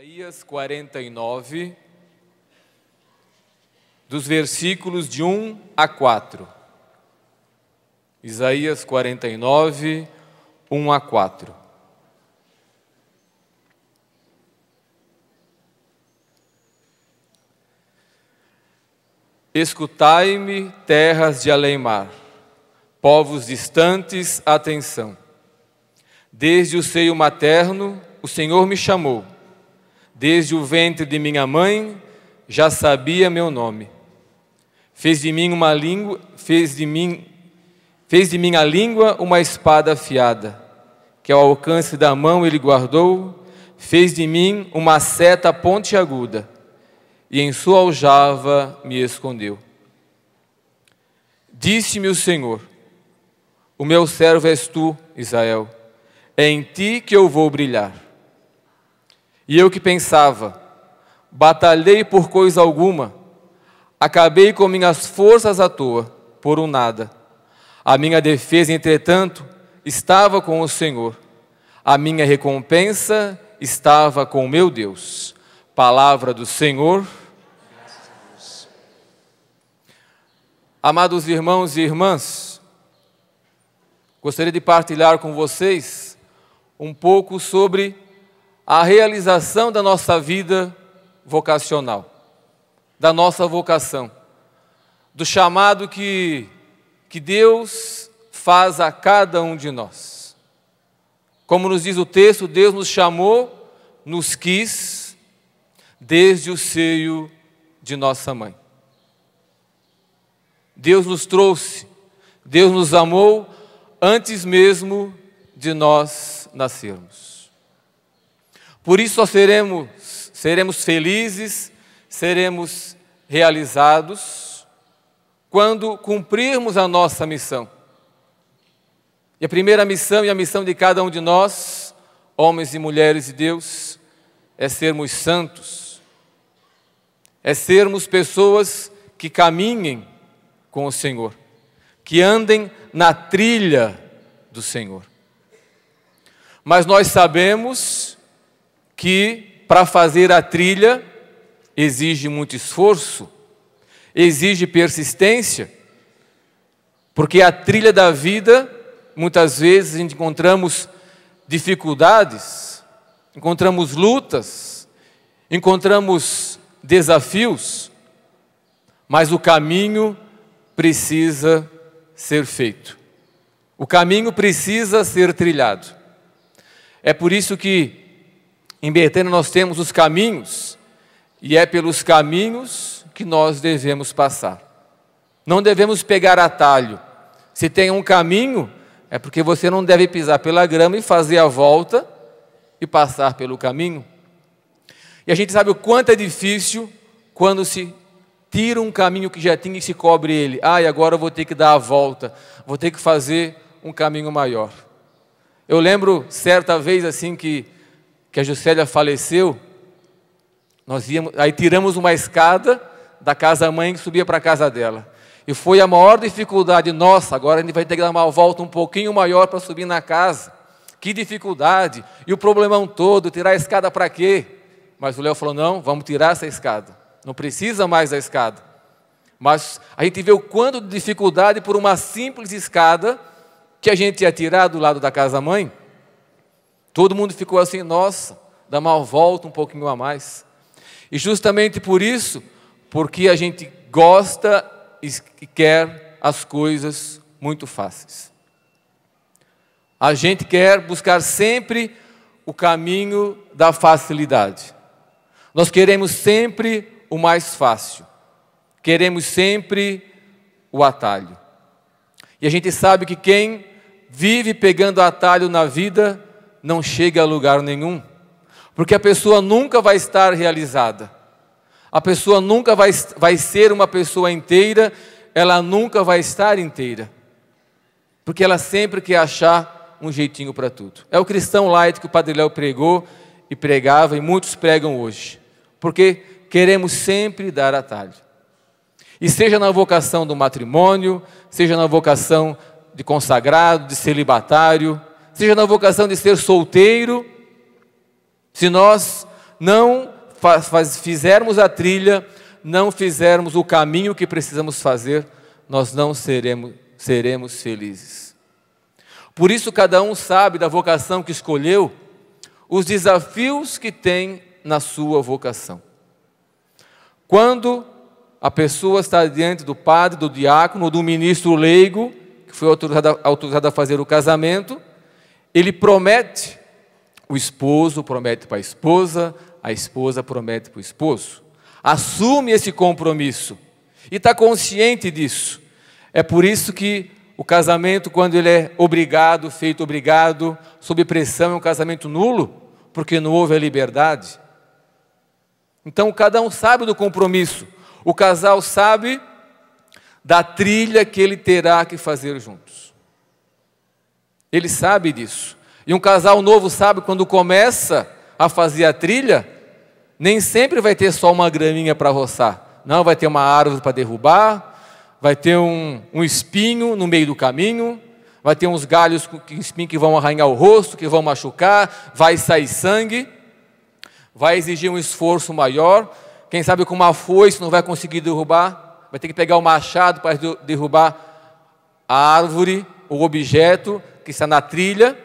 Isaías 49, dos versículos de 1 a 4. Isaías 49, 1 a 4. Escutai-me, terras de além-mar, povos distantes, atenção. Desde o seio materno, o Senhor me chamou. Desde o ventre de minha mãe, já sabia meu nome. Fez de mim a língua uma espada afiada, que ao alcance da mão ele guardou. Fez de mim uma seta pontiaguda, e em sua aljava me escondeu. Disse-me o Senhor: o meu servo és tu, Israel, é em ti que eu vou brilhar. E eu que pensava, batalhei por coisa alguma, acabei com minhas forças à toa, por um nada. A minha defesa, entretanto, estava com o Senhor. A minha recompensa estava com o meu Deus. Palavra do Senhor. Amados irmãos e irmãs, gostaria de partilhar com vocês um pouco sobre a realização da nossa vida vocacional, da nossa vocação, do chamado que Deus faz a cada um de nós. Como nos diz o texto, Deus nos chamou, nos quis, desde o seio de nossa mãe. Deus nos trouxe, Deus nos amou antes mesmo de nós nascermos. Por isso nós seremos felizes, seremos realizados quando cumprirmos a nossa missão. E a primeira missão e a missão de cada um de nós, homens e mulheres de Deus, é sermos santos, é sermos pessoas que caminhem com o Senhor, que andem na trilha do Senhor. Mas nós sabemos que para fazer a trilha exige muito esforço, exige persistência, porque a trilha da vida, muitas vezes encontramos dificuldades, encontramos lutas, encontramos desafios, mas o caminho precisa ser feito. O caminho precisa ser trilhado. É por isso que em Betânia nós temos os caminhos, e é pelos caminhos que nós devemos passar. Não devemos pegar atalho. Se tem um caminho, é porque você não deve pisar pela grama e fazer a volta e passar pelo caminho. E a gente sabe o quanto é difícil quando se tira um caminho que já tinha e se cobre ele. E agora eu vou ter que dar a volta, vou ter que fazer um caminho maior. Eu lembro certa vez assim que a Juscelia faleceu, aí tiramos uma escada da casa-mãe que subia para a casa dela. E foi a maior dificuldade nossa, agora a gente vai ter que dar uma volta um pouquinho maior para subir na casa. Que dificuldade! E o problemão todo, tirar a escada para quê? Mas o Léo falou, não, vamos tirar essa escada. Não precisa mais da escada. Mas a gente vê o quanto de dificuldade por uma simples escada que a gente ia tirar do lado da casa-mãe. Todo mundo ficou assim, nossa, dá uma volta um pouquinho a mais. E justamente por isso, porque a gente gosta e quer as coisas muito fáceis. A gente quer buscar sempre o caminho da facilidade. Nós queremos sempre o mais fácil. Queremos sempre o atalho. E a gente sabe que quem vive pegando atalho na vida não chega a lugar nenhum, porque a pessoa nunca vai estar realizada, a pessoa nunca vai ser uma pessoa inteira, ela nunca vai estar inteira, porque ela sempre quer achar um jeitinho para tudo. É o cristão light que o Padre Léo pregou e pregava, e muitos pregam hoje, porque queremos sempre dar atalho. E seja na vocação do matrimônio, seja na vocação de consagrado, de celibatário, seja na vocação de ser solteiro, se nós não fizermos a trilha, não fizermos o caminho que precisamos fazer, nós não seremos felizes. Por isso, cada um sabe da vocação que escolheu, os desafios que tem na sua vocação. Quando a pessoa está diante do padre, do diácono, ou do ministro leigo, que foi autorizado a fazer o casamento, ele promete, o esposo promete para a esposa promete para o esposo. Assume esse compromisso e está consciente disso. É por isso que o casamento, quando ele é obrigado, feito obrigado, sob pressão, é um casamento nulo, porque não houve a liberdade. Então, cada um sabe do compromisso. O casal sabe da trilha que ele terá que fazer juntos. Ele sabe disso. E um casal novo sabe, quando começa a fazer a trilha, nem sempre vai ter só uma graminha para roçar. Não, vai ter uma árvore para derrubar, vai ter um espinho no meio do caminho, vai ter uns galhos com espinho que vão arranhar o rosto, que vão machucar, vai sair sangue, vai exigir um esforço maior. Quem sabe com uma foice não vai conseguir derrubar, vai ter que pegar o machado para derrubar a árvore, o objeto que está na trilha,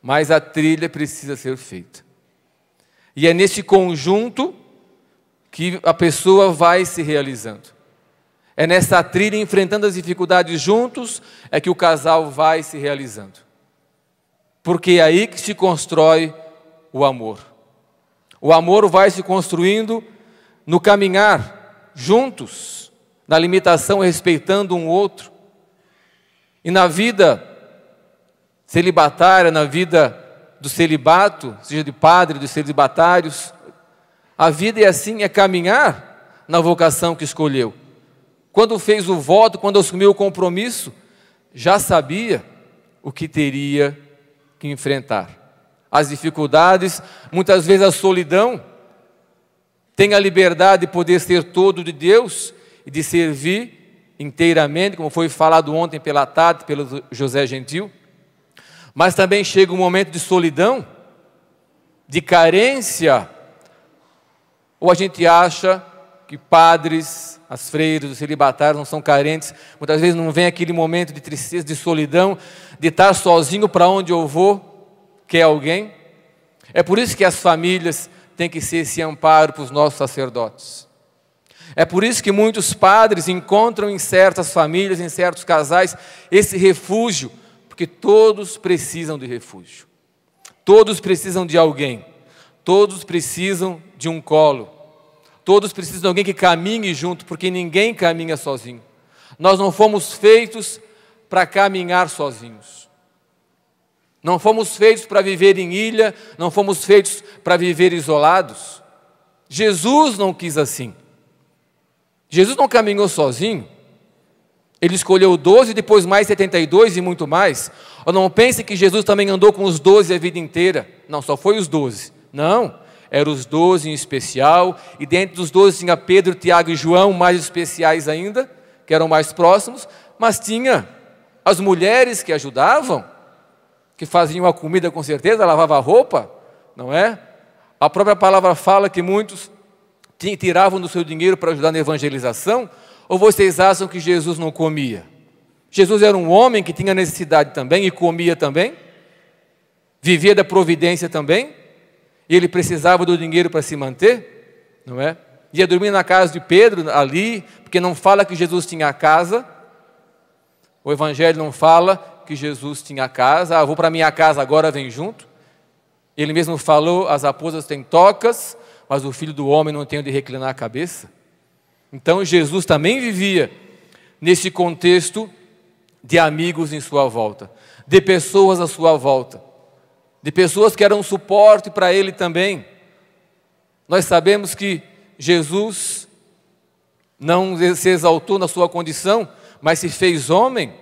mas a trilha precisa ser feita. E é nesse conjunto que a pessoa vai se realizando. É nessa trilha, enfrentando as dificuldades juntos, é que o casal vai se realizando. Porque é aí que se constrói o amor. O amor vai se construindo no caminhar juntos, na limitação, respeitando um outro. E na vida celibatária, na vida do celibato, seja de padre, dos celibatários, a vida é assim, é caminhar na vocação que escolheu. Quando fez o voto, quando assumiu o compromisso, já sabia o que teria que enfrentar. As dificuldades, muitas vezes a solidão, tem a liberdade de poder ser todo de Deus e de servir inteiramente, como foi falado ontem pela Tati, pelo José Gentil. Mas também chega um momento de solidão, de carência, ou a gente acha que padres, as freiras, os celibatários não são carentes, muitas vezes não vem aquele momento de tristeza, de solidão, de estar sozinho para onde eu vou, quer alguém. É por isso que as famílias têm que ser esse amparo para os nossos sacerdotes. É por isso que muitos padres encontram em certas famílias, em certos casais, esse refúgio, porque todos precisam de refúgio. Todos precisam de alguém. Todos precisam de um colo. Todos precisam de alguém que caminhe junto, porque ninguém caminha sozinho. Nós não fomos feitos para caminhar sozinhos. Não fomos feitos para viver em ilha, não fomos feitos para viver isolados. Jesus não quis assim. Jesus não caminhou sozinho. Ele escolheu 12, depois mais 72 e muito mais. Ou não pense que Jesus também andou com os 12 a vida inteira. Não, só foi os 12. Não, eram os 12 em especial. E dentre os 12 tinha Pedro, Tiago e João, mais especiais ainda, que eram mais próximos. Mas tinha as mulheres que ajudavam, que faziam a comida com certeza, lavavam a roupa, não é? A própria palavra fala que muitos tiravam do seu dinheiro para ajudar na evangelização. Ou vocês acham que Jesus não comia? Jesus era um homem que tinha necessidade também e comia também, vivia da providência também, e ele precisava do dinheiro para se manter, não é? Ia dormir na casa de Pedro ali, porque não fala que Jesus tinha casa, o Evangelho não fala que Jesus tinha casa. Vou para minha casa agora, vem junto. Ele mesmo falou, as raposas têm tocas, mas o Filho do Homem não tem onde reclinar a cabeça. Então Jesus também vivia nesse contexto de amigos em sua volta, de pessoas à sua volta, de pessoas que eram suporte para ele também. Nós sabemos que Jesus não se exaltou na sua condição, mas se fez homem.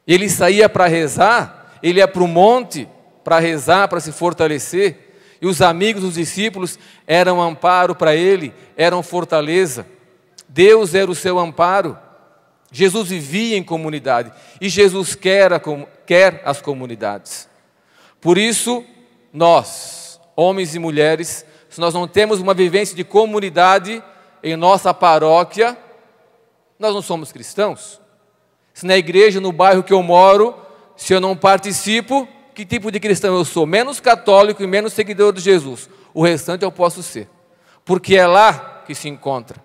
Ele saía para rezar, ele ia para o monte para rezar, para se fortalecer, e os amigos, os discípulos eram amparo para ele, eram fortaleza. Deus era o seu amparo. Jesus vivia em comunidade e Jesus quer as comunidades. Por isso, nós, homens e mulheres, se nós não temos uma vivência de comunidade em nossa paróquia, nós não somos cristãos. Se na igreja, no bairro que eu moro, se eu não participo, que tipo de cristão eu sou? Menos católico e menos seguidor de Jesus. O restante eu posso ser. Porque é lá que se encontra.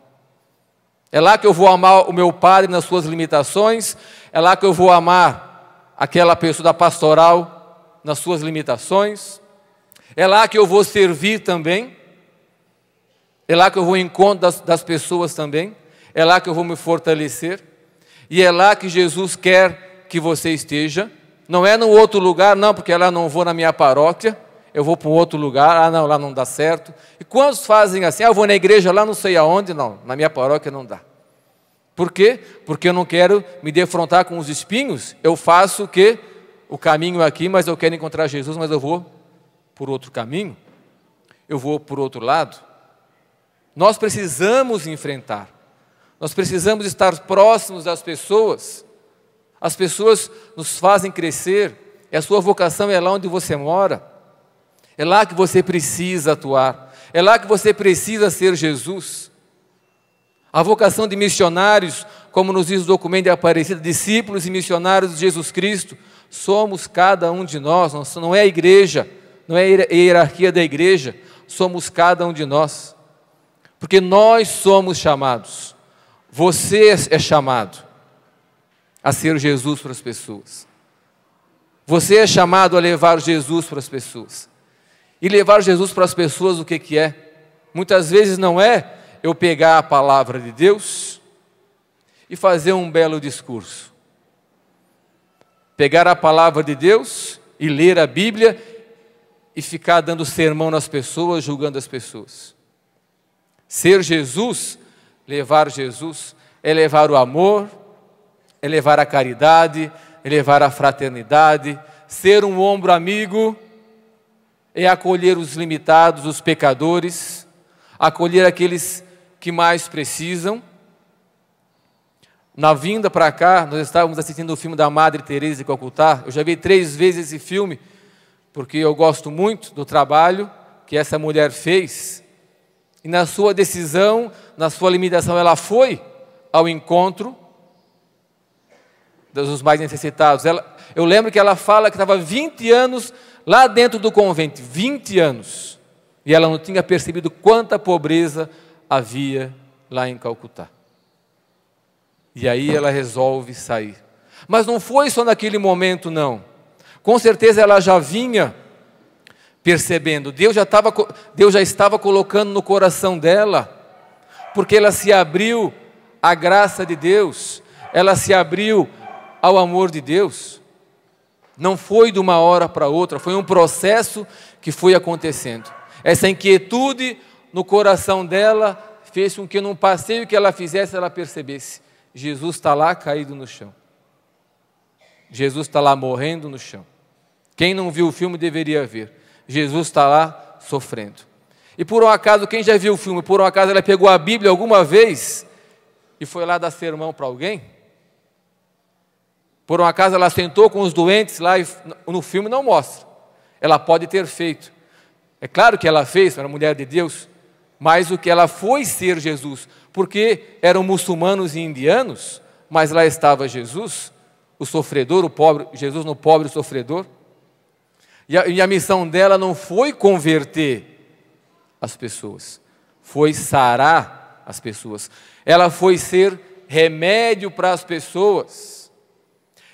É lá que eu vou amar o meu padre nas suas limitações. É lá que eu vou amar aquela pessoa da pastoral nas suas limitações. É lá que eu vou servir também. É lá que eu vou ao encontro das pessoas também. É lá que eu vou me fortalecer. E é lá que Jesus quer que você esteja. Não é no outro lugar, não, porque lá não vou na minha paróquia. Eu vou para um outro lugar, não, lá não dá certo. E quantos fazem assim? Eu vou na igreja lá não sei aonde, não, na minha paróquia não dá. Por quê? Porque eu não quero me defrontar com os espinhos. Eu faço o quê? O caminho aqui, mas eu quero encontrar Jesus, mas eu vou por outro caminho. Eu vou por outro lado. Nós precisamos enfrentar. Nós precisamos estar próximos das pessoas. As pessoas nos fazem crescer. E a sua vocação é lá onde você mora. É lá que você precisa atuar. É lá que você precisa ser Jesus. A vocação de missionários, como nos diz o documento de Aparecida, discípulos e missionários de Jesus Cristo, somos cada um de nós. Não é a igreja, não é a hierarquia da igreja, somos cada um de nós. Porque nós somos chamados. Você é chamado a ser Jesus para as pessoas. Você é chamado a levar Jesus para as pessoas. E levar Jesus para as pessoas o que é? Muitas vezes não é eu pegar a palavra de Deus e fazer um belo discurso. Pegar a palavra de Deus e ler a Bíblia e ficar dando sermão nas pessoas, julgando as pessoas. Ser Jesus, levar Jesus, é levar o amor, é levar a caridade, é levar a fraternidade, ser um ombro amigo, é acolher os limitados, os pecadores, acolher aqueles que mais precisam. Na vinda para cá, nós estávamos assistindo o filme da Madre Teresa de Calcutá. Eu já vi 3 vezes esse filme, porque eu gosto muito do trabalho que essa mulher fez. E na sua decisão, na sua limitação, ela foi ao encontro dos mais necessitados. Eu lembro que ela fala que estava 20 anos lá dentro do convento, 20 anos. E ela não tinha percebido quanta pobreza havia lá em Calcutá. E aí ela resolve sair. Mas não foi só naquele momento, não. Com certeza ela já vinha percebendo. Deus já estava colocando no coração dela, porque ela se abriu à graça de Deus, ela se abriu ao amor de Deus. Não foi de uma hora para outra, foi um processo que foi acontecendo. Essa inquietude no coração dela fez com que num passeio que ela fizesse, ela percebesse: Jesus está lá caído no chão. Jesus está lá morrendo no chão. Quem não viu o filme deveria ver. Jesus está lá sofrendo. E por um acaso, quem já viu o filme, por um acaso ela pegou a Bíblia alguma vez e foi lá dar sermão para alguém? Por um acaso ela sentou com os doentes lá e no filme não mostra. Ela pode ter feito. É claro que ela fez, era mulher de Deus, mas o que ela foi ser Jesus, porque eram muçulmanos e indianos, mas lá estava Jesus, o sofredor, o pobre, Jesus no pobre sofredor. E a missão dela não foi converter as pessoas, foi sarar as pessoas. Ela foi ser remédio para as pessoas.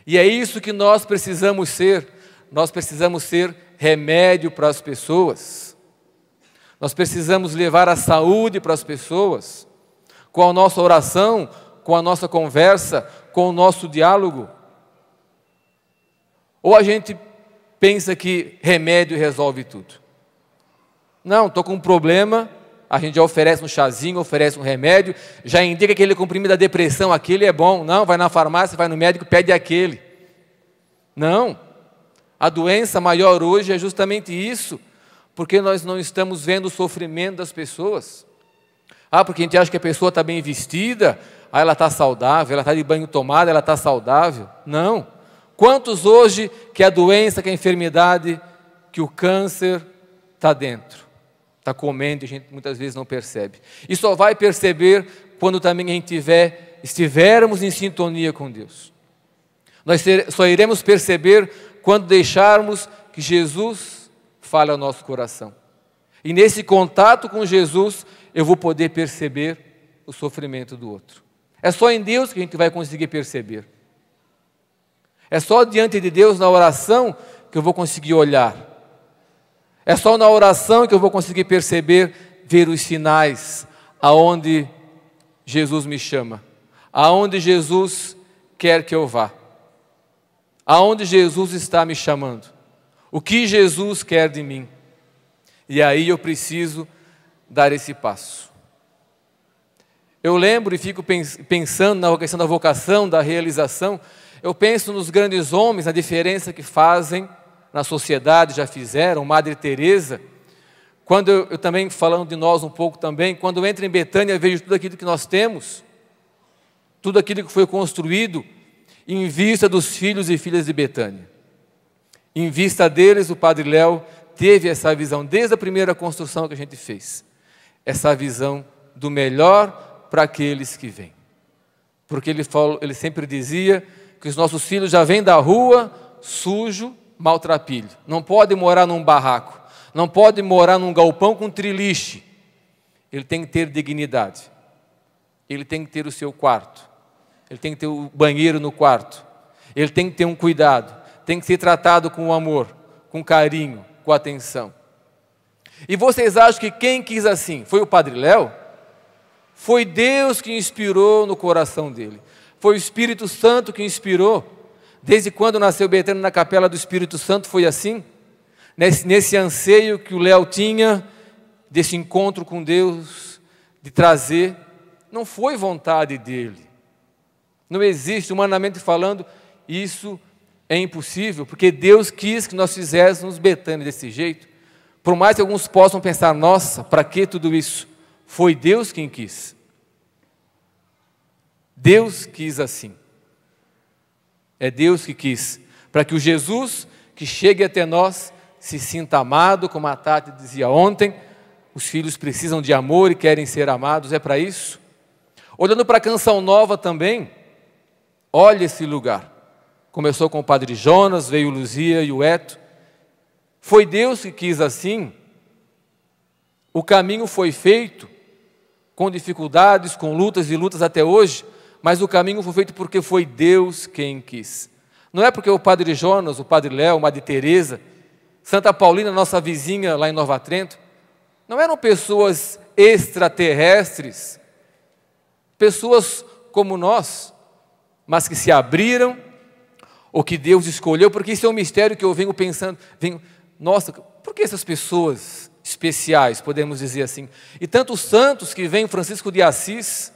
E é isso que nós precisamos ser. Nós precisamos ser remédio para as pessoas. Nós precisamos levar a saúde para as pessoas, com a nossa oração, com a nossa conversa, com o nosso diálogo. Ou a gente pensa que remédio resolve tudo. Não, estou com um problema, a gente já oferece um chazinho, oferece um remédio, já indica aquele comprimido da depressão, aquele é bom. Não, vai na farmácia, vai no médico, pede aquele. Não, a doença maior hoje é justamente isso, porque nós não estamos vendo o sofrimento das pessoas. Porque a gente acha que a pessoa está bem vestida, ela está saudável, ela está de banho tomado, ela está saudável. Não. Quantos hoje que a doença, que a enfermidade, que o câncer está dentro? está comendo e a gente muitas vezes não percebe. E só vai perceber quando também a gente estivermos em sintonia com Deus. Nós só iremos perceber quando deixarmos que Jesus fale ao nosso coração. E nesse contato com Jesus, eu vou poder perceber o sofrimento do outro. É só em Deus que a gente vai conseguir perceber. É só diante de Deus, na oração, que eu vou conseguir olhar. É só na oração que eu vou conseguir perceber, ver os sinais, aonde Jesus me chama, aonde Jesus quer que eu vá, aonde Jesus está me chamando, o que Jesus quer de mim. E aí eu preciso dar esse passo. Eu lembro e fico pensando na questão da vocação, da realização. Eu penso nos grandes homens, a diferença que fazem na sociedade, já fizeram. Madre Teresa. Quando eu também, falando de nós um pouco também, quando eu entro em Betânia, vejo tudo aquilo que nós temos, tudo aquilo que foi construído em vista dos filhos e filhas de Betânia. Em vista deles, o Padre Léo teve essa visão, desde a primeira construção que a gente fez. Essa visão do melhor para aqueles que vêm. Porque ele sempre dizia que os nossos filhos já vêm da rua, sujo, maltrapilho. Não pode morar num barraco. Não pode morar num galpão com triliche. Ele tem que ter dignidade. Ele tem que ter o seu quarto. Ele tem que ter o banheiro no quarto. Ele tem que ter um cuidado. Tem que ser tratado com amor, com carinho, com atenção. E vocês acham que quem quis assim? Foi o Padre Léo? Foi Deus que inspirou no coração dele. Foi o Espírito Santo que inspirou. Desde quando nasceu Betânia na capela do Espírito Santo foi assim? Nesse anseio que o Léo tinha, desse encontro com Deus, de trazer, não foi vontade dele. Não existe, humanamente falando, isso é impossível, porque Deus quis que nós fizéssemos Betânia desse jeito. Por mais que alguns possam pensar, nossa, para que tudo isso? Foi Deus quem quis. Deus quis assim. É Deus que quis, para que o Jesus que chegue até nós se sinta amado, como a Tati dizia ontem, os filhos precisam de amor e querem ser amados, é para isso. Olhando para a Canção Nova também, olha esse lugar. Começou com o Padre Jonas, veio Luzia e o Eto. Foi Deus que quis assim. O caminho foi feito com dificuldades, com lutas e lutas até hoje, mas o caminho foi feito porque foi Deus quem quis. Não é porque o Padre Jonas, o Padre Léo, a Madre Teresa, Santa Paulina, nossa vizinha lá em Nova Trento, não eram pessoas extraterrestres, pessoas como nós, mas que se abriram, ou que Deus escolheu, porque isso é um mistério que eu venho pensando, nossa, por que essas pessoas especiais, podemos dizer assim, e tantos santos que vêm, Francisco de Assis,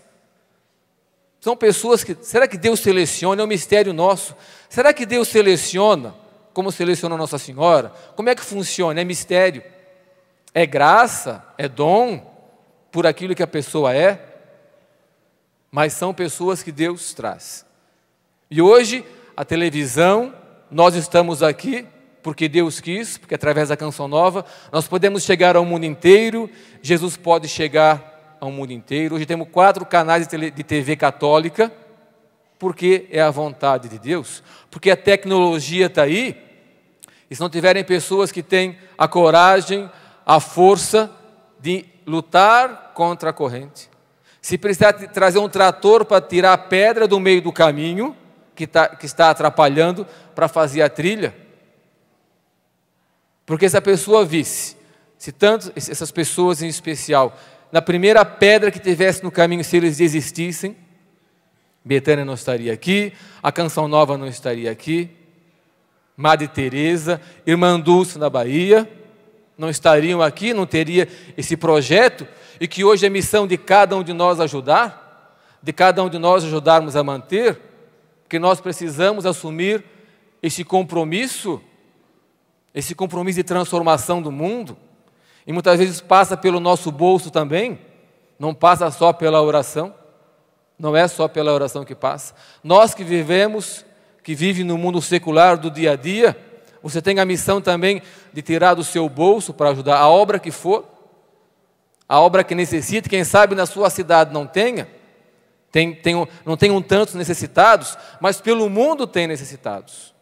são pessoas que, será que Deus seleciona? É um mistério nosso. Será que Deus seleciona, como selecionou Nossa Senhora? Como é que funciona? É mistério. É graça, é dom, por aquilo que a pessoa é, mas são pessoas que Deus traz. E hoje, a televisão, nós estamos aqui porque Deus quis, porque através da Canção Nova, nós podemos chegar ao mundo inteiro, Jesus pode chegar ao mundo inteiro. Hoje temos 4 canais de TV católica, porque é a vontade de Deus, porque a tecnologia está aí, e se não tiverem pessoas que têm a coragem, a força de lutar contra a corrente, se precisar trazer um trator para tirar a pedra do meio do caminho, que está atrapalhando para fazer a trilha, porque se a pessoa visse, se tanto essas pessoas em especial, na primeira pedra que tivesse no caminho, se eles desistissem, Betânia não estaria aqui, a Canção Nova não estaria aqui, Madre Teresa, Irmã Dulce na Bahia, não estariam aqui, não teria esse projeto, e que hoje é missão de cada um de nós ajudar, de cada um de nós ajudarmos a manter, porque nós precisamos assumir esse compromisso de transformação do mundo, e muitas vezes passa pelo nosso bolso também, não passa só pela oração, não é só pela oração que passa. Nós que vivem no mundo secular do dia a dia, você tem a missão também de tirar do seu bolso para ajudar a obra que for, A obra que necessita, quem sabe na sua cidade não tenha, não tenham tantos necessitados, mas pelo mundo tem necessitados.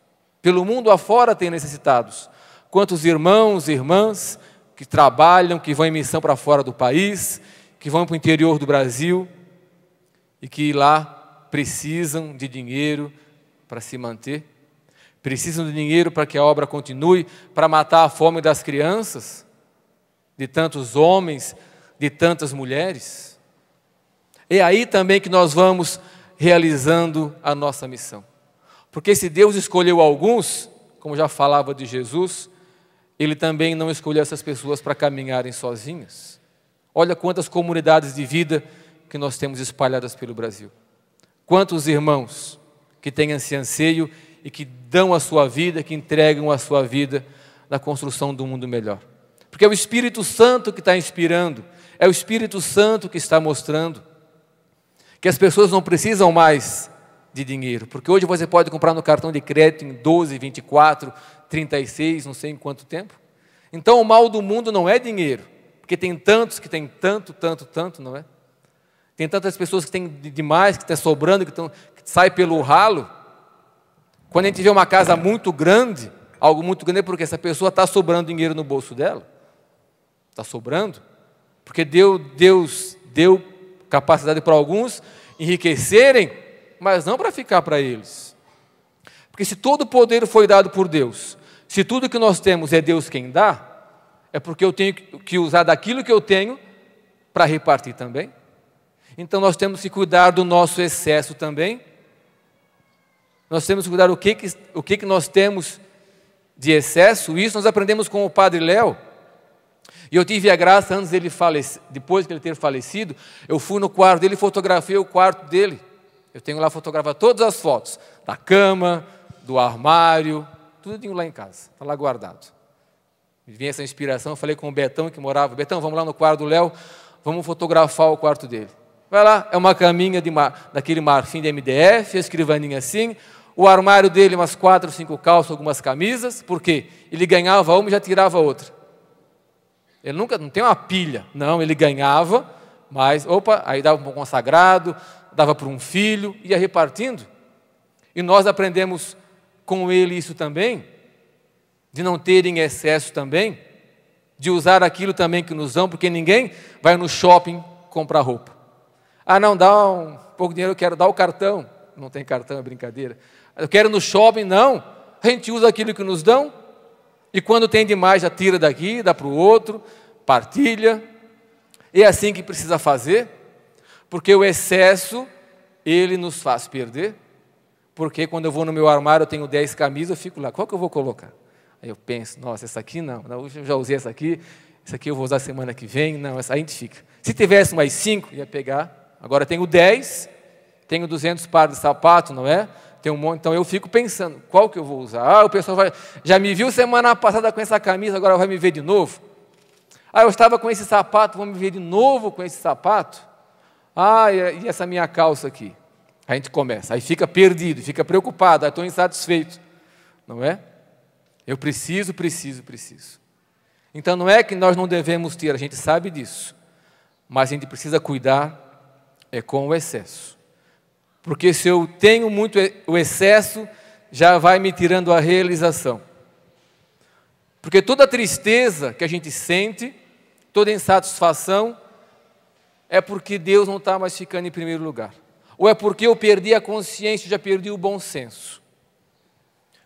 Pelo mundo afora tem necessitados. Quantos irmãos e irmãs que trabalham, que vão em missão para fora do país, que vão para o interior do Brasil e que lá precisam de dinheiro para se manter, precisam de dinheiro para que a obra continue, para matar a fome das crianças, de tantos homens, de tantas mulheres. É aí também que nós vamos realizando a nossa missão. Porque se Deus escolheu alguns, como já falava de Jesus, Ele também não escolheu essas pessoas para caminharem sozinhas. Olha quantas comunidades de vida que nós temos espalhadas pelo Brasil. Quantos irmãos que têm esse anseio e que dão a sua vida, que entregam a sua vida na construção do mundo melhor. Porque é o Espírito Santo que está inspirando, é o Espírito Santo que está mostrando que as pessoas não precisam mais de dinheiro, porque hoje você pode comprar no cartão de crédito em 12, 24, 36, não sei em quanto tempo. Então o mal do mundo não é dinheiro, porque tem tantos que têm tanto, não é? Tem tantas pessoas que têm demais, que está sobrando, que sai pelo ralo. Quando a gente vê uma casa muito grande, algo muito grande é porque essa pessoa está sobrando dinheiro no bolso dela. Está sobrando. Porque Deus deu capacidade para alguns enriquecerem, mas não para ficar para eles. Porque se todo o poder foi dado por Deus, se tudo que nós temos é Deus quem dá, é porque eu tenho que usar daquilo que eu tenho para repartir também. Então nós temos que cuidar do nosso excesso também. Nós temos que cuidar o que nós temos de excesso. Isso nós aprendemos com o Padre Léo. E eu tive a graça, antes dele depois de ele ter falecido, eu fui no quarto dele e fotografei o quarto dele. Eu tenho lá fotografado todas as fotos, da cama, do armário, tudo lá em casa, está lá guardado. Me vinha essa inspiração, eu falei com o Betão que morava, Betão, vamos lá no quarto do Léo, vamos fotografar o quarto dele. Vai lá, é uma caminha daquele marfim de MDF, a escrivaninha assim, o armário dele, umas 4, 5 calças, algumas camisas, por quê? Ele ganhava uma e já tirava outra. Ele não tem uma pilha, não, ele ganhava, mas, aí dava para um consagrado, dava para um filho, ia repartindo. E nós aprendemos com ele isso também, de não ter em excesso também, de usar aquilo também que nos dão, porque ninguém vai no shopping comprar roupa. Ah, não, dá um pouco de dinheiro, eu quero dar o cartão. Não tem cartão, é brincadeira. Eu quero no shopping, não. A gente usa aquilo que nos dão, e quando tem demais, já tira daqui, dá para o outro, partilha. É assim que precisa fazer, porque o excesso, ele nos faz perder. Porque quando eu vou no meu armário, eu tenho 10 camisas, eu fico lá, qual que eu vou colocar? Aí eu penso, nossa, essa aqui não, eu já usei essa aqui eu vou usar semana que vem, não, essa aí a gente fica. Se tivesse mais 5, ia pegar. Agora eu tenho 10, tenho 200 pares de sapato, não é? Tem um monte, então eu fico pensando, qual que eu vou usar? Ah, o pessoal já me viu semana passada com essa camisa, agora vai me ver de novo. Ah, eu estava com esse sapato, vão me ver de novo com esse sapato? Ah, e essa minha calça aqui? A gente começa, aí fica perdido, fica preocupado, estou insatisfeito, não é? Eu preciso. Então não é que nós não devemos ter, a gente sabe disso, mas a gente precisa cuidar com o excesso. Porque se eu tenho muito o excesso, já vai me tirando a realização. Porque toda tristeza que a gente sente, toda insatisfação, é porque Deus não está mais ficando em primeiro lugar. Ou é porque eu perdi a consciência, já perdi o bom senso.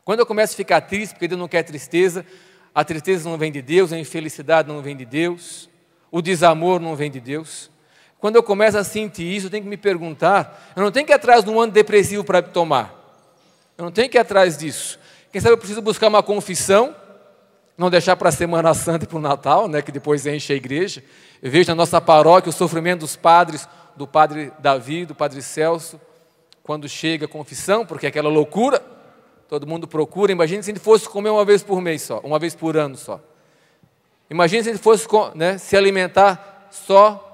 Quando eu começo a ficar triste, porque Deus não quer tristeza, a tristeza não vem de Deus, a infelicidade não vem de Deus, o desamor não vem de Deus. Quando eu começo a sentir isso, eu tenho que me perguntar, eu não tenho que ir atrás de um antidepressivo para tomar. Eu não tenho que ir atrás disso. Quem sabe eu preciso buscar uma confissão, não deixar para a Semana Santa e para o Natal, né, que depois enche a igreja. Eu vejo na nossa paróquia o sofrimento dos padres, do padre Davi, do padre Celso, quando chega a confissão, porque é aquela loucura, todo mundo procura. Imagina se ele fosse comer uma vez por mês só, uma vez por ano só. Imagina se ele fosse se alimentar só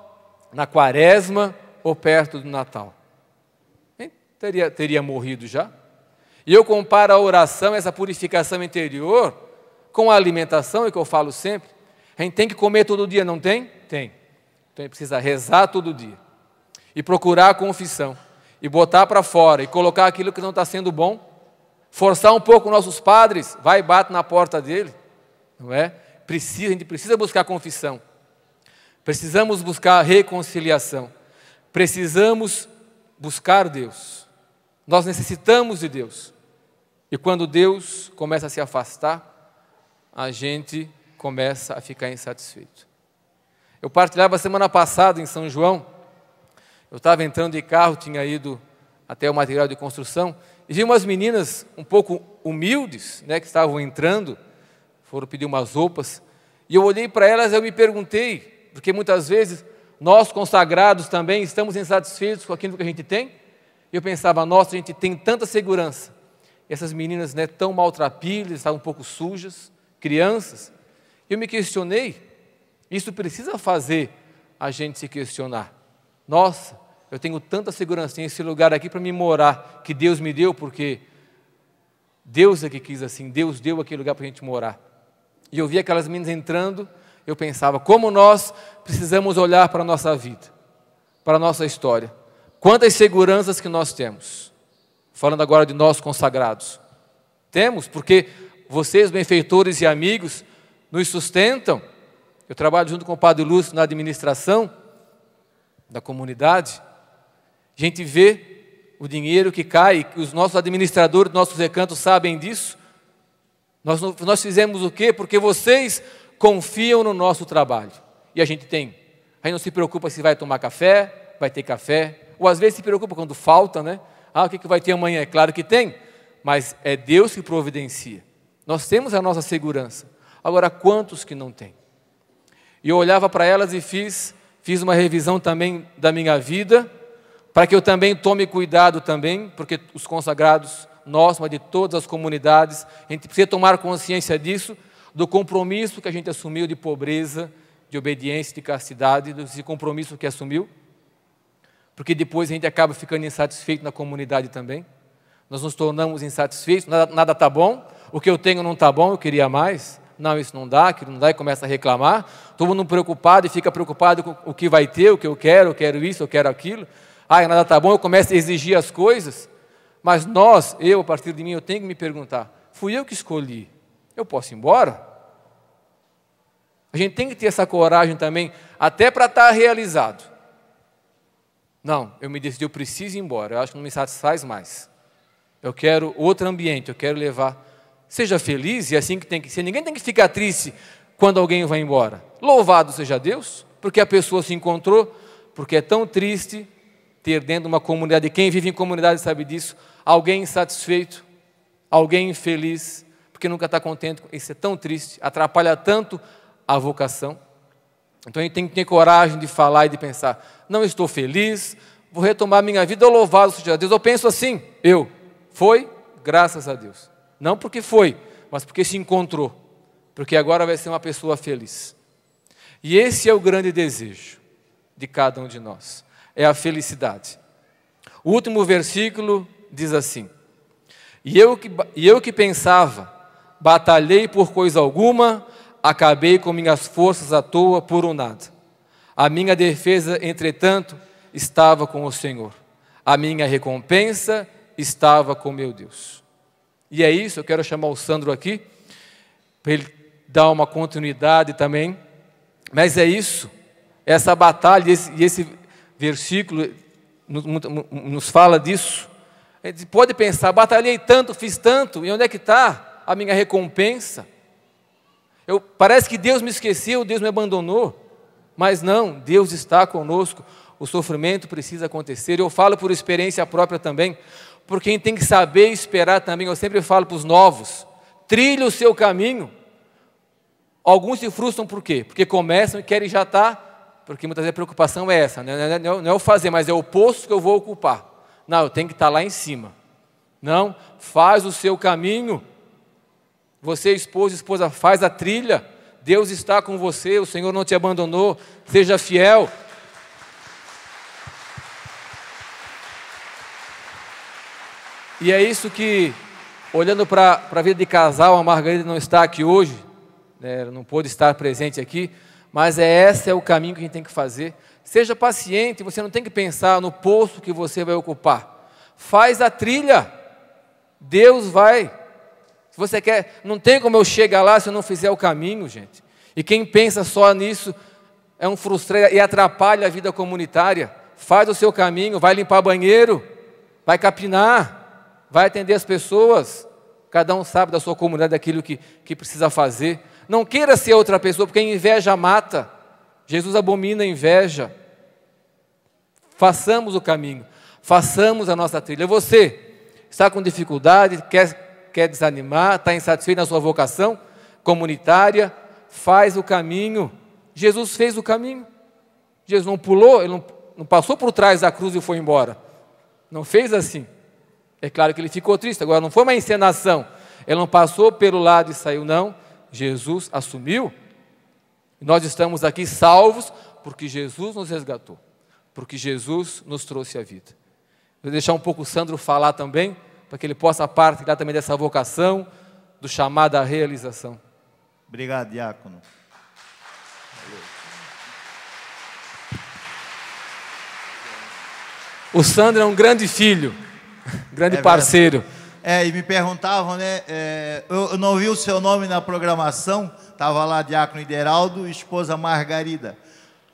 na quaresma ou perto do Natal. Teria morrido já. E eu comparo a oração, essa purificação interior, com a alimentação, é o que eu falo sempre. A gente tem que comer todo dia, não tem? Tem. Então a gente precisa rezar todo dia e procurar a confissão e botar para fora e colocar aquilo que não está sendo bom, forçar um pouco nossos padres, vai e bate na porta dele, não é? A gente precisa buscar confissão, precisamos buscar reconciliação, precisamos buscar Deus, nós necessitamos de Deus, e quando Deus começa a se afastar, a gente começa a ficar insatisfeito. Eu partilhava semana passada em São João, eu estava entrando de carro, tinha ido até o material de construção, e vi umas meninas um pouco humildes, né, que estavam entrando, foram pedir umas roupas, e eu olhei para elas e eu me perguntei, porque muitas vezes nós consagrados também estamos insatisfeitos com aquilo que a gente tem, e eu pensava, nossa, a gente tem tanta segurança, e essas meninas, né, tão maltrapilhas, estavam um pouco sujas, crianças, eu me questionei, isso precisa fazer a gente se questionar, nossa, eu tenho tanta segurança nesse lugar aqui para me morar, que Deus me deu, porque Deus é que quis assim, Deus deu aquele lugar para a gente morar. E eu vi aquelas meninas entrando, eu pensava, como nós precisamos olhar para a nossa vida, para a nossa história. Quantas seguranças que nós temos. Falando agora de nós consagrados. Temos, porque vocês, benfeitores e amigos, nos sustentam. Eu trabalho junto com o Padre Lúcio na administração da comunidade. A gente vê o dinheiro que cai, os nossos administradores, nossos recantos sabem disso. Nós fizemos o quê? Porque vocês confiam no nosso trabalho. E a gente tem. A gente não se preocupa se vai tomar café, vai ter café. Ou às vezes se preocupa quando falta, né? O que vai ter amanhã? É claro que tem. Mas é Deus que providencia. Nós temos a nossa segurança. Agora, quantos que não têm? E eu olhava para elas e fiz uma revisão também da minha vida, para que eu também tome cuidado também, porque os consagrados, nós, mas de todas as comunidades, a gente precisa tomar consciência disso, do compromisso que a gente assumiu de pobreza, de obediência, de castidade, desse compromisso que assumiu, porque depois a gente acaba ficando insatisfeito na comunidade também, nós nos tornamos insatisfeitos, nada está bom, o que eu tenho não está bom, eu queria mais, não, isso não dá, aquilo não dá, e começa a reclamar, todo mundo preocupado e fica preocupado com o que vai ter, o que eu quero isso, eu quero aquilo, nada está bom, eu começo a exigir as coisas, mas a partir de mim, eu tenho que me perguntar, fui eu que escolhi, eu posso ir embora? A gente tem que ter essa coragem também, até para estar realizado. Não, eu me decidi, eu preciso ir embora, eu acho que não me satisfaz mais. Eu quero outro ambiente, eu quero levar. Seja feliz, e assim que tem que ser. Ninguém tem que ficar triste quando alguém vai embora. Louvado seja Deus, porque a pessoa se encontrou, porque é tão triste ter dentro de uma comunidade, quem vive em comunidade sabe disso, alguém insatisfeito, alguém infeliz, porque nunca está contente, isso é tão triste, atrapalha tanto a vocação. Então a gente tem que ter coragem de falar e de pensar, não estou feliz, vou retomar minha vida, louvado seja Deus. Eu penso assim, foi, graças a Deus. Não porque foi, mas porque se encontrou, porque agora vai ser uma pessoa feliz. E esse é o grande desejo de cada um de nós, é a felicidade. O último versículo diz assim, e eu que pensava, batalhei por coisa alguma, acabei com minhas forças à toa por um nada. A minha defesa, entretanto, estava com o Senhor. A minha recompensa estava com meu Deus. E é isso, eu quero chamar o Sandro aqui, para ele dar uma continuidade também. Mas é isso, essa batalha, e esse versículo nos fala disso. A gente pode pensar, batalhei tanto, fiz tanto, e onde é que está a minha recompensa? Parece que Deus me esqueceu, Deus me abandonou, mas não, Deus está conosco, o sofrimento precisa acontecer. Eu falo por experiência própria também, porque a gente tem que saber esperar também. Eu sempre falo para os novos, trilhe o seu caminho. Alguns se frustram por quê? Porque começam e querem já estar, porque muitas vezes a preocupação é essa, não é o fazer, mas é o posto que eu vou ocupar. Não, eu tenho que estar lá em cima. Não, faz o seu caminho. Você, esposa, faz a trilha. Deus está com você, o Senhor não te abandonou. Seja fiel. E é isso que, olhando para a vida de casal, a Margarida não está aqui hoje, né, não pôde estar presente aqui, Mas esse é o caminho que a gente tem que fazer. Seja paciente, você não tem que pensar no posto que você vai ocupar. Faz a trilha. Deus vai. Se você quer, não tem como eu chegar lá se eu não fizer o caminho, gente. E quem pensa só nisso é um frustrado e atrapalha a vida comunitária. Faz o seu caminho, vai limpar banheiro, vai capinar, vai atender as pessoas. Cada um sabe da sua comunidade aquilo que precisa fazer. Não queira ser outra pessoa, porque a inveja mata. Jesus abomina a inveja. Façamos o caminho, façamos a nossa trilha. Você está com dificuldade, quer desanimar, está insatisfeito na sua vocação comunitária, faz o caminho. Jesus fez o caminho. Jesus não pulou, ele não passou por trás da cruz e foi embora. Não fez assim. É claro que ele ficou triste, agora não foi uma encenação. Ele não passou pelo lado e saiu, não. Jesus assumiu. Nós estamos aqui salvos porque Jesus nos resgatou, porque Jesus nos trouxe a vida. Vou deixar um pouco o Sandro falar também, para que ele possa partilhar também dessa vocação, do chamado à realização. Obrigado, diácono. O Sandro é um grande filho, grande parceiro. E me perguntavam, né? Eu não vi o seu nome na programação, estava lá diácono Ideraldo e esposa Margarida.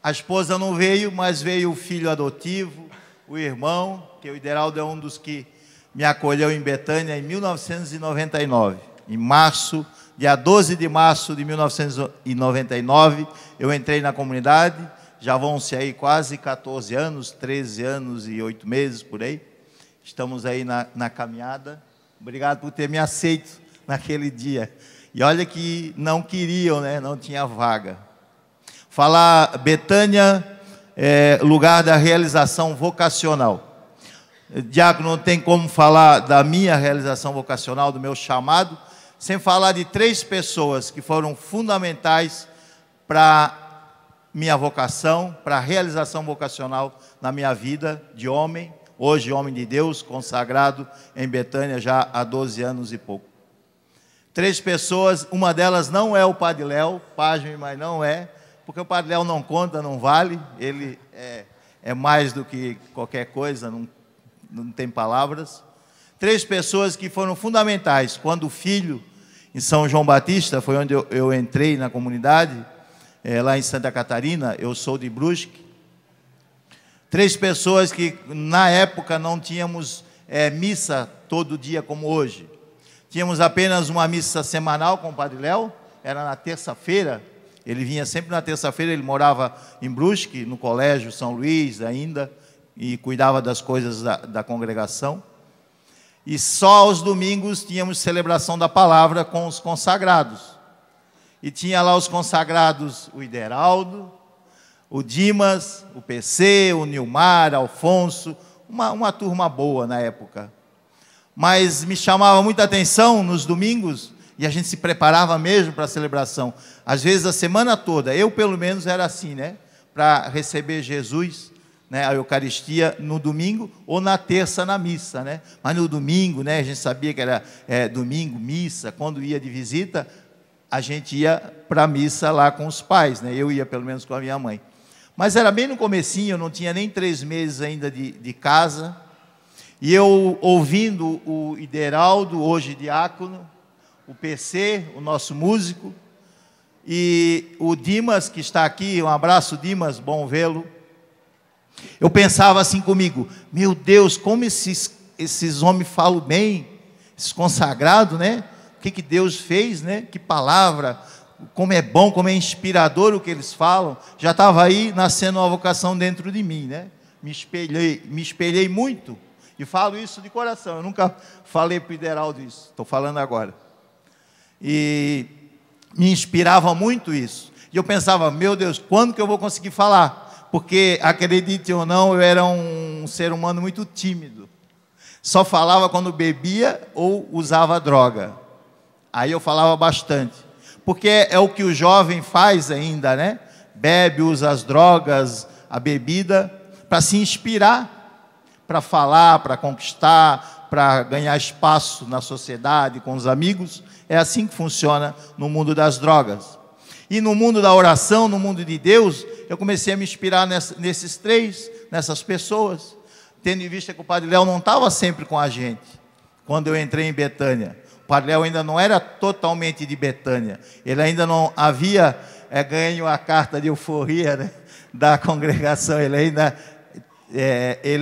A esposa não veio, mas veio o filho adotivo, o irmão, que o Ideraldo é um dos que me acolheu em Betânia em 1999. Em março, dia 12 de março de 1999, eu entrei na comunidade. Já vão-se aí quase 14 anos, 13 anos e 8 meses, por aí. Estamos aí na caminhada. Obrigado por ter me aceito naquele dia. E olha que não queriam, né? Não tinha vaga. Falar Betânia, lugar da realização vocacional. Diácono, não tem como falar da minha realização vocacional, do meu chamado, sem falar de 3 pessoas que foram fundamentais para minha vocação, para a realização vocacional na minha vida de homem, hoje homem de Deus, consagrado em Betânia já há 12 anos e pouco. 3 pessoas, uma delas não é o Padre Léo, pasme, mas não é, porque o Padre Léo não conta, não vale, ele é mais do que qualquer coisa, não tem palavras. 3 pessoas que foram fundamentais, quando o filho, em São João Batista, foi onde eu entrei na comunidade, lá em Santa Catarina, eu sou de Brusque. 3 pessoas que na época não tínhamos missa todo dia como hoje. Tínhamos apenas uma missa semanal com o Padre Léo, era na terça-feira, ele vinha sempre na terça-feira, ele morava em Brusque, no colégio São Luís ainda, e cuidava das coisas da congregação. E só aos domingos tínhamos celebração da palavra com os consagrados. E tinha lá os consagrados, o Ideraldo, o Dimas, o PC, o Nilmar, Alfonso, uma turma boa na época. Mas me chamava muita atenção nos domingos, e a gente se preparava mesmo para a celebração. Às vezes a semana toda, eu pelo menos era assim, né? Para receber Jesus, né, a Eucaristia no domingo ou na terça na missa, né? Mas no domingo, né, a gente sabia que era domingo, missa, quando ia de visita, a gente ia para a missa lá com os pais, né? Eu ia pelo menos com a minha mãe. Mas era bem no comecinho, eu não tinha nem 3 meses ainda de casa, e eu ouvindo o Ideraldo, hoje diácono, o PC, o nosso músico, e o Dimas, que está aqui, um abraço Dimas, bom vê-lo. Eu pensava assim comigo, meu Deus, como esses homens falam bem, esses consagrados, né? O que Deus fez, né? Que palavra, como é bom, como é inspirador o que eles falam. Já estava aí nascendo uma vocação dentro de mim, né? Me espelhei muito, e falo isso de coração, eu nunca falei para o Ideraldo isso, estou falando agora. E me inspirava muito isso. E eu pensava, meu Deus, quando que eu vou conseguir falar? Porque, acredite ou não, eu era um ser humano muito tímido. Só falava quando bebia ou usava droga. Aí eu falava bastante. Porque é o que o jovem faz ainda, né? Bebe, usa as drogas, a bebida, para se inspirar, para falar, para conquistar, para ganhar espaço na sociedade, com os amigos. É assim que funciona no mundo das drogas. E no mundo da oração, no mundo de Deus, eu comecei a me inspirar nessas pessoas, tendo em vista que o Padre Léo não estava sempre com a gente, quando eu entrei em Betânia. O Padre Léo ainda não era totalmente de Betânia, ele ainda não havia ganho a carta de euforia, né, da congregação, ele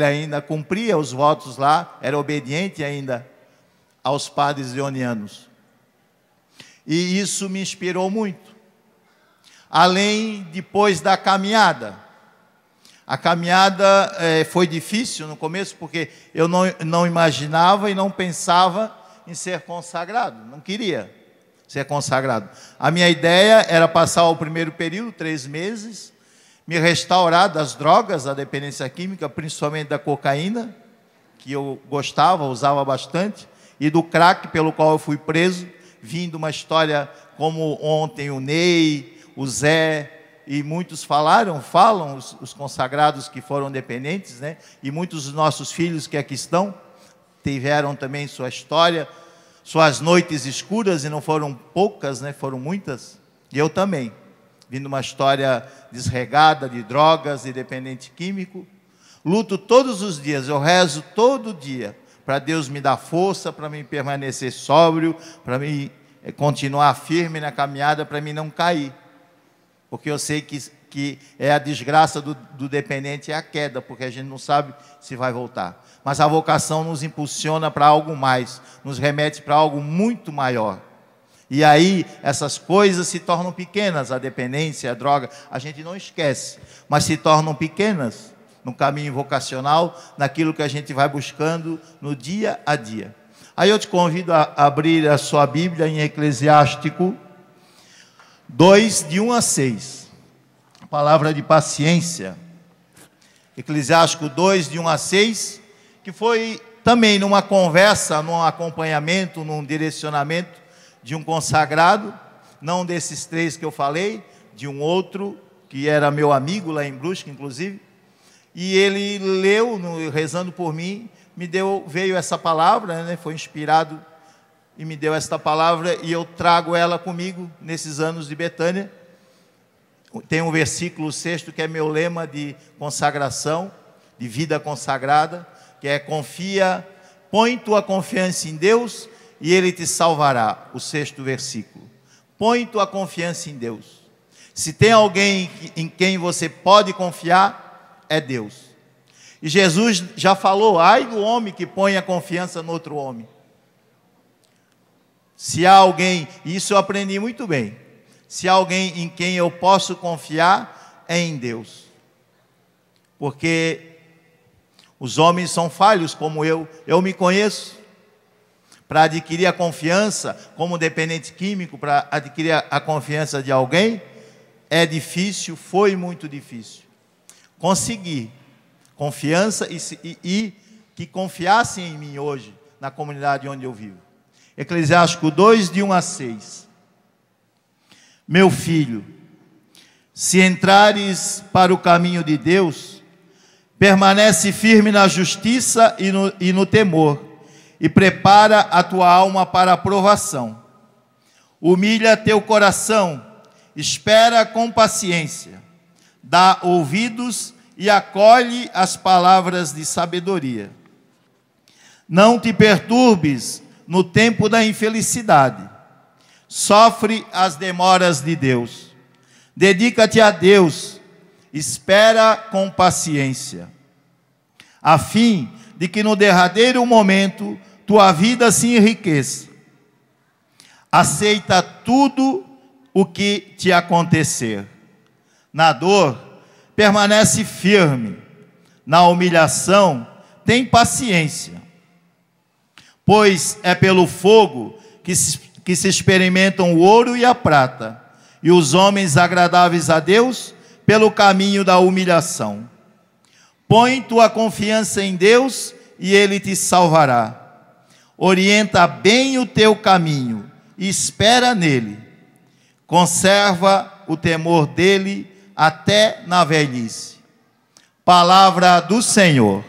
ainda cumpria os votos lá, era obediente ainda aos padres leonianos. E isso me inspirou muito. Além, depois da caminhada. A caminhada foi difícil no começo, porque eu não imaginava e não pensava em ser consagrado. Não queria ser consagrado. A minha ideia era passar o primeiro período, 3 meses, me restaurar das drogas, da dependência química, principalmente da cocaína, que eu gostava, usava bastante, e do crack, pelo qual eu fui preso, vindo uma história como ontem o Ney, o Zé, e muitos falam, os consagrados que foram dependentes, né? E muitos dos nossos filhos que aqui estão, tiveram também sua história, suas noites escuras, e não foram poucas, né? Foram muitas, e eu também, vindo uma história desregada de drogas e dependente químico. Luto todos os dias, eu rezo todo dia, para Deus me dar força, para mim permanecer sóbrio, para mim continuar firme na caminhada, para mim não cair. Porque eu sei que é a desgraça do dependente, é a queda, porque a gente não sabe se vai voltar. Mas a vocação nos impulsiona para algo mais, nos remete para algo muito maior. E aí essas coisas se tornam pequenas, a dependência, a droga, a gente não esquece, mas se tornam pequenas no caminho vocacional, naquilo que a gente vai buscando no dia a dia. Aí eu te convido a abrir a sua Bíblia em Eclesiástico 2, de 1 a 6. Palavra de paciência. Eclesiástico 2, de 1 a 6, que foi também numa conversa, num acompanhamento, num direcionamento de um consagrado, não desses 3 que eu falei, de um outro, que era meu amigo lá em Brusque, inclusive, e ele leu, rezando por mim, veio essa palavra, né, foi inspirado e me deu esta palavra, e eu trago ela comigo nesses anos de Betânia. Tem um versículo 6º que é meu lema de consagração, de vida consagrada, que é: põe tua confiança em Deus e Ele te salvará. O 6º versículo. Põe tua confiança em Deus. Se tem alguém em quem você pode confiar, é Deus. E Jesus já falou: ai do homem que põe a confiança no outro homem. Se há alguém, isso eu aprendi muito bem, se há alguém em quem eu posso confiar, é em Deus. Porque os homens são falhos como eu me conheço. Para adquirir a confiança, como dependente químico, para adquirir a confiança de alguém, é difícil, foi muito difícil. Consegui confiança e que confiassem em mim hoje, na comunidade onde eu vivo. Eclesiástico 2, de 1 a 6. Meu filho, se entrares para o caminho de Deus, permanece firme na justiça e no temor, e prepara a tua alma para a provação. Humilha teu coração, espera com paciência, dá ouvidos e acolhe as palavras de sabedoria. Não te perturbes no tempo da infelicidade, sofre as demoras de Deus. Dedica-te a Deus, espera com paciência, a fim de que no derradeiro momento tua vida se enriqueça. Aceita tudo o que te acontecer. Na dor, permanece firme. Na humilhação, tem paciência. Pois é pelo fogo que se experimentam o ouro e a prata, e os homens agradáveis a Deus pelo caminho da humilhação. Põe tua confiança em Deus e Ele te salvará. Orienta bem o teu caminho e espera nele. Conserva o temor dele até na velhice. Palavra do Senhor.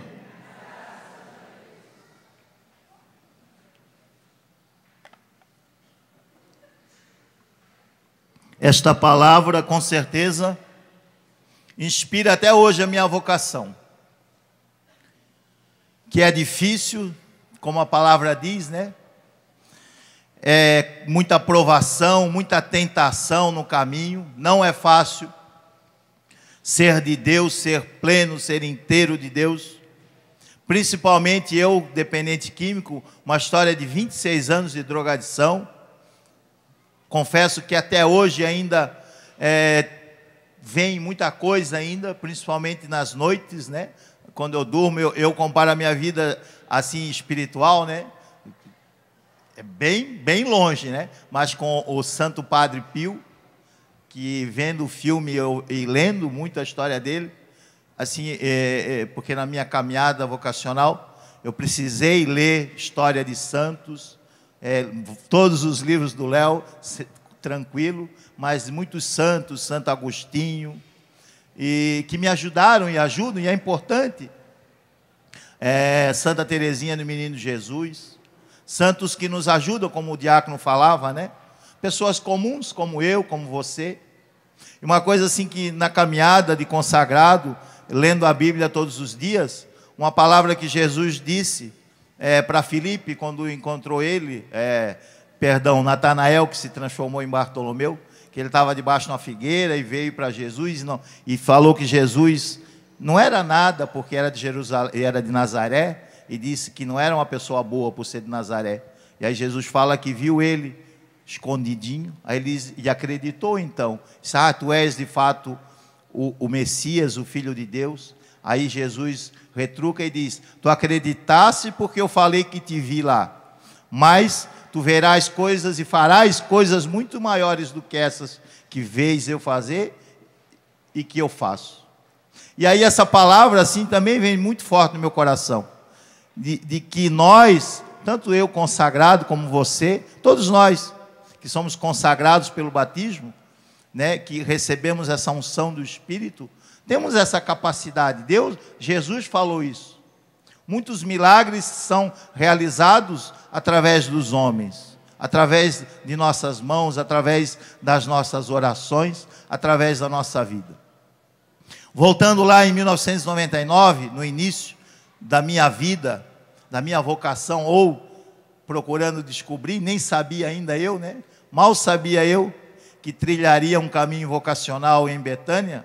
Esta palavra, com certeza, inspira até hoje a minha vocação. Que é difícil, como a palavra diz, né? É muita provação, muita tentação no caminho. Não é fácil ser de Deus, ser pleno, ser inteiro de Deus. Principalmente eu, dependente químico, uma história de 26 anos de drogadição. Confesso que até hoje ainda vem muita coisa ainda, principalmente nas noites, né? Quando eu durmo, eu comparo a minha vida assim espiritual, né? É bem longe, né? Mas com o Santo Padre Pio, que vendo o filme e lendo muito a história dele, assim, porque na minha caminhada vocacional eu precisei ler história de santos, todos os livros do Léo, tranquilo, mas muitos santos, Santo Agostinho, e que me ajudaram e ajudam, e é importante, Santa Teresinha do Menino Jesus, santos que nos ajudam, como o diácono falava, né? Pessoas comuns, como eu, como você. E uma coisa assim que na caminhada de consagrado, lendo a Bíblia todos os dias, uma palavra que Jesus disse para Filipe, quando encontrou ele, Natanael, que se transformou em Bartolomeu, que ele estava debaixo de uma figueira e veio para Jesus e falou que Jesus não era nada porque era de Jerusalém, era de Nazaré, e disse que não era uma pessoa boa por ser de Nazaré. E aí Jesus fala que viu ele escondidinho, aí ele acreditou então. Disse, tu és de fato o Messias, o Filho de Deus. Aí Jesus retruca e diz, tu acreditaste porque eu falei que te vi lá, mas tu verás coisas e farás coisas muito maiores do que essas que vês eu fazer e que eu faço. E aí essa palavra assim também vem muito forte no meu coração, de que nós, tanto eu consagrado como você, todos nós que somos consagrados pelo batismo, né, que recebemos essa unção do Espírito, temos essa capacidade. Jesus falou isso. Muitos milagres são realizados através dos homens, através de nossas mãos, através das nossas orações, através da nossa vida. Voltando lá em 1999, no início da minha vida, da minha vocação, ou procurando descobrir, nem sabia ainda eu, né? Mal sabia eu que trilharia um caminho vocacional em Betânia.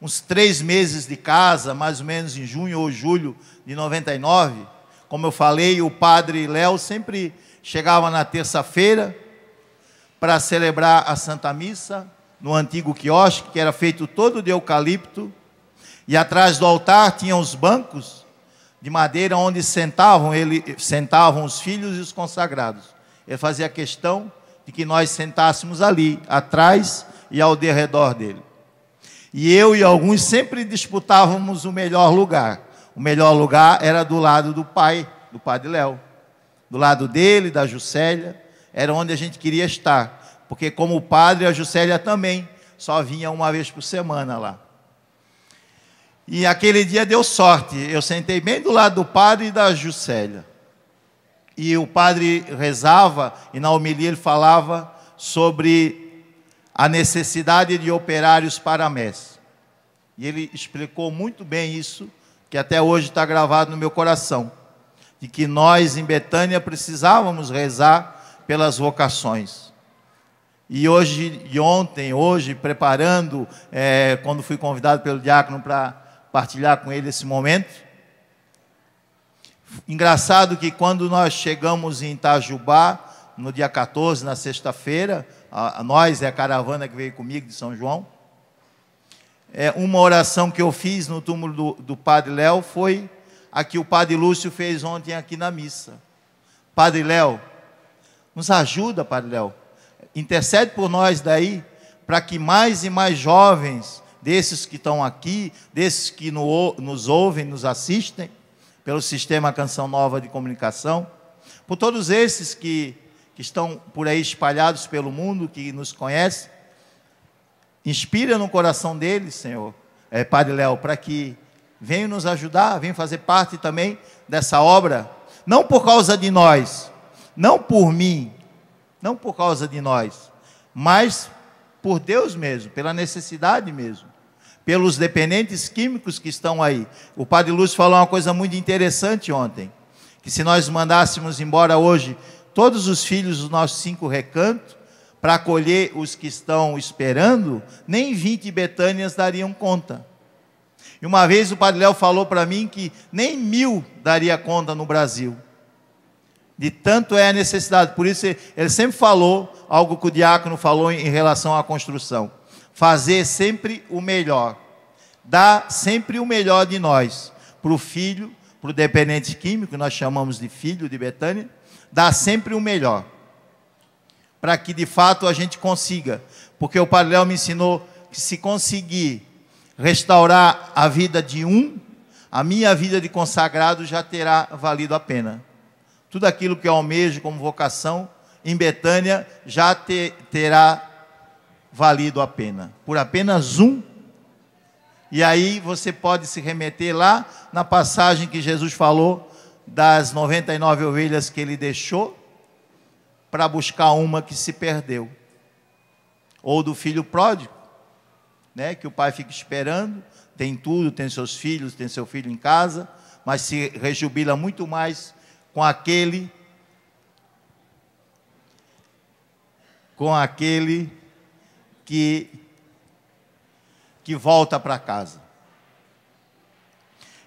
Uns 3 meses de casa, mais ou menos em junho ou julho de 99, como eu falei, o padre Léo sempre chegava na terça-feira para celebrar a Santa Missa, no antigo quiosque, que era feito todo de eucalipto, e atrás do altar tinha os bancos de madeira onde sentavam os filhos e os consagrados. Ele fazia questão de que nós sentássemos ali, atrás e ao derredor dele. E eu e alguns sempre disputávamos o melhor lugar. O melhor lugar era do lado do pai, do padre Léo. Do lado dele, da Juscelia, era onde a gente queria estar. Porque como o padre, a Juscelia também só vinha uma vez por semana lá. E aquele dia deu sorte, eu sentei bem do lado do padre e da Juscelia. E o padre rezava, e na homilia ele falava sobre a necessidade de operários para a messe. E ele explicou muito bem isso, que até hoje está gravado no meu coração, de que nós em Betânia precisávamos rezar pelas vocações. E hoje, preparando, quando fui convidado pelo diácono para partilhar com ele esse momento, engraçado que quando nós chegamos em Itajubá, no dia 14, na sexta-feira, a caravana que veio comigo de São João, uma oração que eu fiz no túmulo do Padre Léo foi a que o Padre Lúcio fez ontem aqui na missa. Padre Léo, nos ajuda, Padre Léo, intercede por nós daí, para que mais e mais jovens, desses que estão aqui, desses que nos ouvem, nos assistem, pelo sistema Canção Nova de Comunicação, por todos esses que estão por aí espalhados pelo mundo, que nos conhecem, inspira no coração deles, Senhor, Padre Léo, para que venham nos ajudar, venham fazer parte também dessa obra, não por causa de nós, não por mim, não por causa de nós, mas por Deus mesmo, pela necessidade mesmo, pelos dependentes químicos que estão aí. O Padre Lúcio falou uma coisa muito interessante ontem, que se nós mandássemos embora hoje todos os filhos dos nossos 5 recantos, para acolher os que estão esperando, nem 20 Betânias dariam conta. E uma vez o Padre Léo falou para mim que nem 1000 daria conta no Brasil. De tanto é a necessidade. Por isso ele sempre falou, algo que o diácono falou em relação à construção. Fazer sempre o melhor. Dar sempre o melhor de nós. Para o filho, para o dependente químico, nós chamamos de filho de Betânia. Dar sempre o melhor. Para que de fato a gente consiga. Porque o Padre Léo me ensinou que se conseguir restaurar a vida de a minha vida de consagrado já terá valido a pena. Tudo aquilo que eu almejo como vocação, em Betânia, já terá valido a pena. Por apenas E aí você pode se remeter lá na passagem que Jesus falou das 99 ovelhas que ele deixou para buscar uma que se perdeu. Ou do filho pródigo, né, que o pai fica esperando, tem tudo, tem seus filhos, tem seu filho em casa, mas se rejubila muito mais com aquele que volta para casa.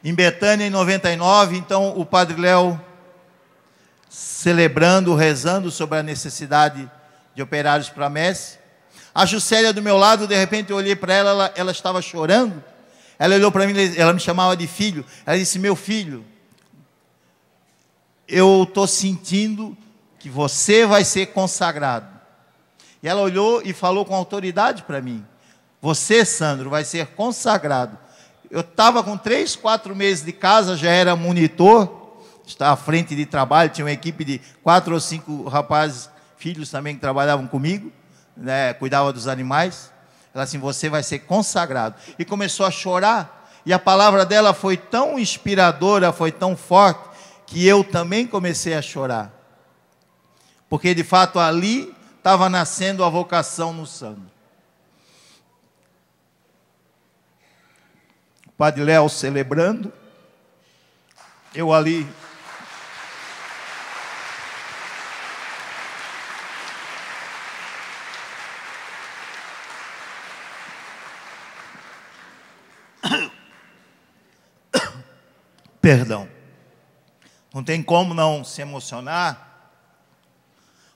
Em Betânia, em 99, então, o Padre Léo, celebrando, rezando sobre a necessidade de operários para a messe. A Juscelia do meu lado, de repente eu olhei para ela, ela estava chorando. Ela olhou para mim, ela me chamava de filho. Ela disse: meu filho, eu estou sentindo que você vai ser consagrado. E ela olhou e falou com autoridade para mim: você, Sandro, vai ser consagrado. Eu estava com 3, 4 meses de casa, já era monitor, estava à frente de trabalho, tinha uma equipe de 4 ou 5 rapazes, filhos também que trabalhavam comigo, né, cuidava dos animais. Ela assim: você vai ser consagrado. E começou a chorar, e a palavra dela foi tão inspiradora, foi tão forte, que eu também comecei a chorar, porque de fato ali estava nascendo a vocação no Sandro. O Padre Léo celebrando, eu ali perdão. Não tem como não se emocionar,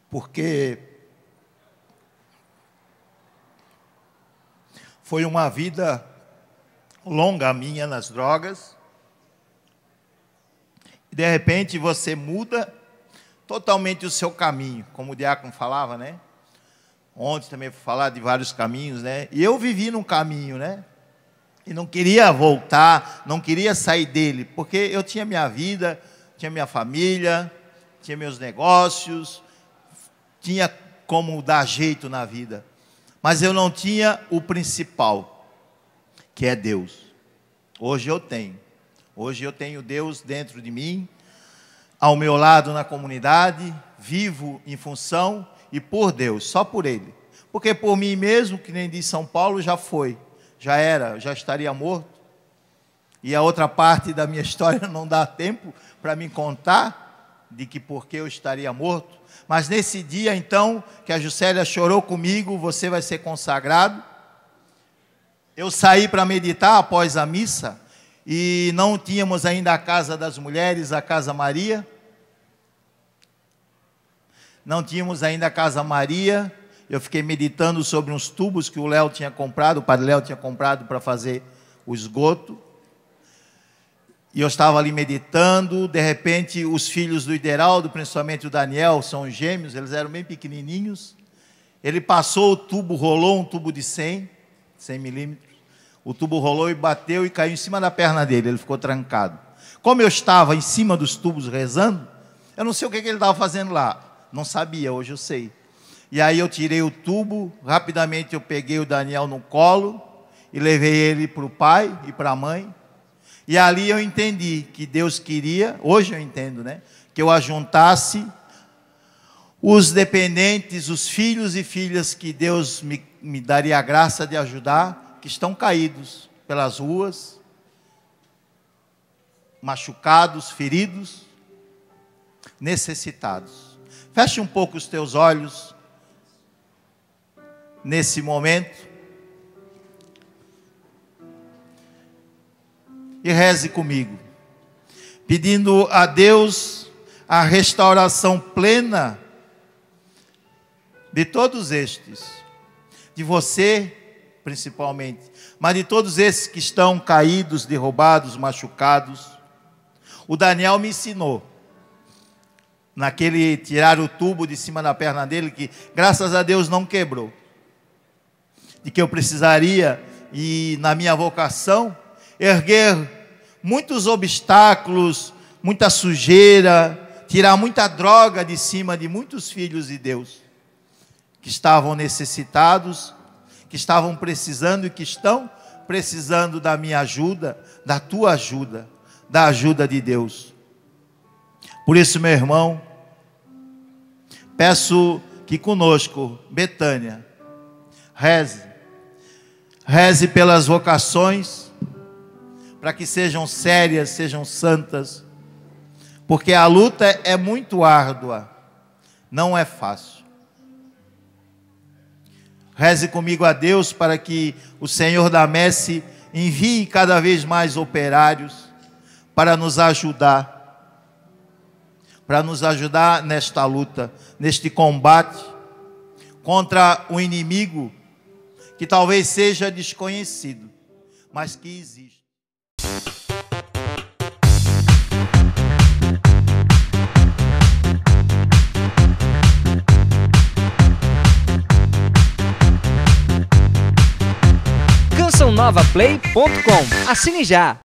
porque foi uma vida longa minha nas drogas, e de repente você muda totalmente o seu caminho, como o diácono falava, né? Ontem também fui falar de vários caminhos, né? E eu vivi num caminho, né? E não queria voltar, não queria sair dele, porque eu tinha minha vida, tinha minha família, tinha meus negócios, tinha como dar jeito na vida. Mas eu não tinha o principal, que é Deus. Hoje eu tenho. Hoje eu tenho Deus dentro de mim, ao meu lado na comunidade, vivo em função e por Deus, só por Ele. Porque por mim mesmo, que nem diz São Paulo, já foi, já era, já estaria morto. E a outra parte da minha história não dá tempo para me contar de que porque eu estaria morto. Mas nesse dia, então, que a Juscelia chorou comigo: você vai ser consagrado. Eu saí para meditar após a missa, e não tínhamos ainda a Casa das Mulheres, a Casa Maria. Não tínhamos ainda a Casa Maria. Eu fiquei meditando sobre uns tubos que o Léo tinha comprado, o Padre Léo tinha comprado para fazer o esgoto. E eu estava ali meditando, de repente os filhos do Ideraldo, principalmente o Daniel, são gêmeos, eles eram bem pequenininhos. Ele passou o tubo, rolou um tubo de 100 milímetros. O tubo rolou e bateu e caiu em cima da perna dele, ele ficou trancado. Como eu estava em cima dos tubos rezando, eu não sei o que ele estava fazendo lá, não sabia, hoje eu sei. E aí eu tirei o tubo, rapidamente eu peguei o Daniel no colo e levei ele para o pai e para a mãe. E ali eu entendi que Deus queria, hoje eu entendo, né? Que eu ajuntasse os dependentes, os filhos e filhas que Deus me daria a graça de ajudar, que estão caídos pelas ruas, machucados, feridos, necessitados. Feche um pouco os teus olhos nesse momento e reze comigo, pedindo a Deus a restauração plena de todos estes, de você principalmente, mas de todos esses que estão caídos, derrubados, machucados. O Daniel me ensinou, naquele tirar o tubo de cima da perna dele, que graças a Deus não quebrou, de que eu precisaria, e na minha vocação, erguer muitos obstáculos, muita sujeira, tirar muita droga de cima de muitos filhos de Deus, que estavam necessitados, que estavam precisando e que estão precisando da minha ajuda, da tua ajuda, da ajuda de Deus. Por isso, meu irmão, peço que conosco, Betânia, reze pelas vocações, para que sejam sérias, sejam santas, porque a luta é muito árdua, não é fácil. Reze comigo a Deus para que o Senhor da Messe envie cada vez mais operários para nos ajudar nesta luta, neste combate contra o inimigo que talvez seja desconhecido, mas que existe. CançãoNovaPlay.com. Assine já!